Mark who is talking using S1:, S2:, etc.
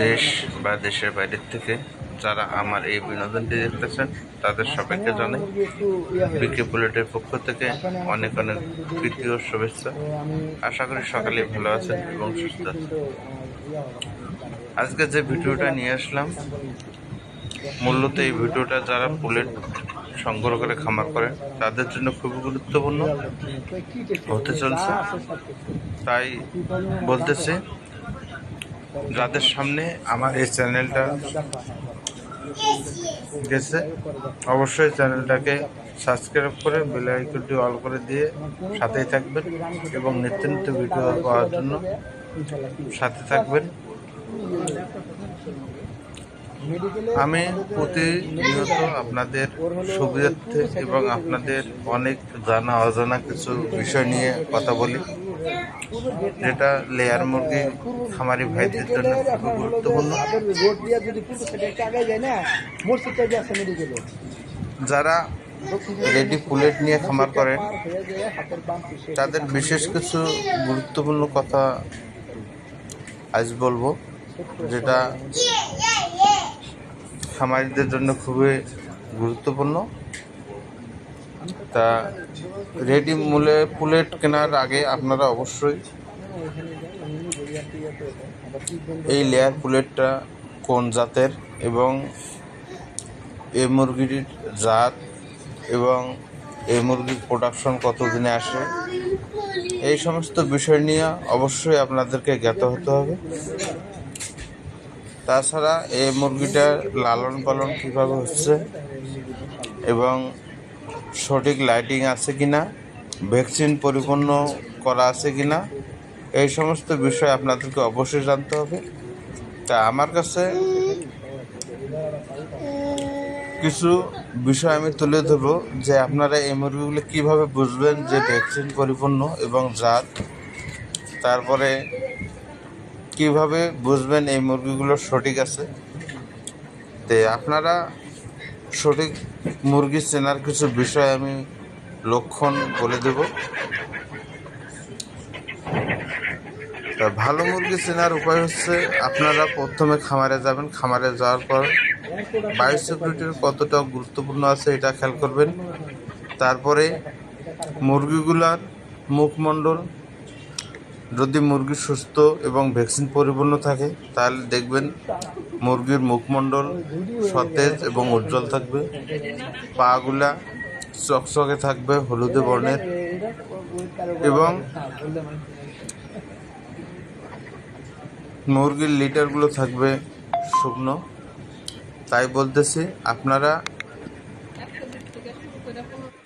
S1: দেশ বা দেশের বাইরের থেকে যারা আমার এই বিনোদনটি দেখতেছেন তাদের সবাইকে জানাই বিকে বুলেটের পক্ষ থেকে অনেক অনেক প্রীতি ও শুভেচ্ছা। আশা করি সকালে ভালো আছেন এবং সুস্থ আছেন। আজকে যে ভিডিওটা নিয়ে আসলাম, মূলত এই ভিডিওটা যারা বুলেট সংগ্রহ করে খামার করেন তাদের জন্য খুবই গুরুত্বপূর্ণ হতে চলছে। তাই বলতেছি, যাদের সামনে আমার এই চ্যানেলটা গেছে অবশ্যই চ্যানেলটাকে সাবস্ক্রাইব করে বেল আইকনটি অল করে দিয়ে সাথেই থাকবেন এবং নিত্য নিত্য ভিডিও পাওয়ার জন্য সাথে থাকবেন। আমি প্রতিনিয়ত আপনাদের সুবিধার্থে এবং আপনাদের অনেক জানা অজানা কিছু বিষয় নিয়ে কথা বলি, যেটা লেয়ার মুরগি খামারি ভাইদের জন্য খুব গুরুত্বপূর্ণ। যারা রেডি পুলেট নিয়ে খামার করেন তাদের বিশেষ কিছু গুরুত্বপূর্ণ কথা আজ বলবো, যেটা খামারিদের জন্য খুবই গুরুত্বপূর্ণ। তা রেডি পুলেট কেনার আগে আপনারা অবশ্যই এই লেয়ার পুলেটটা কোন জাতের এবং এই মুরগির জাত এবং এই মুরগির প্রোডাকশন কতদিনে আসে, এই সমস্ত বিষয় নিয়ে অবশ্যই আপনাদেরকে জ্ঞাত হতে হবে। তাছাড়া এই মুরগিটার লালন পালন কীভাবে হচ্ছে এবং সঠিক লাইটিং আছে কিনা, ভ্যাকসিন পরিপূর্ণ করা আছে কিনা, এই সমস্ত বিষয় আপনাদেরকে অবশ্যই জানতে হবে। তা আমার কাছে কিছু বিষয় আমি তুলে ধরবো, যে আপনারা এই মুরগিগুলো কীভাবে বুঝবেন যে ভ্যাকসিন পরিপূর্ণ এবং জাত, তারপরে কিভাবে বুঝবেন এই মুরগিগুলো সঠিক আছে। তে আপনারা সঠিক মুরগি চেনার কিছু বিষয় আমি লক্ষণ বলে দেব। তা ভালো মুরগি চেনার উপায় হচ্ছে, আপনারা প্রথমে খামারে যাবেন। খামারে যাওয়ার পর বায়োসিকিউরিটির কতটা গুরুত্বপূর্ণ আছে এটা খেয়াল করবেন। তারপরে মুরগিগুলার মুখমণ্ডল, যদি মুরগি সুস্থ এবং ভ্যাকসিন পরিপূর্ণ থাকে তাহলে দেখবেন মুরগির মুখমণ্ডল সতেজ এবং উজ্জ্বল থাকবে, পাগুলা চকচকে থাকবে হলুদে বর্ণের এবং মুরগির লিটারগুলো থাকবে শুকনো। তাই বলতেছি, আপনারা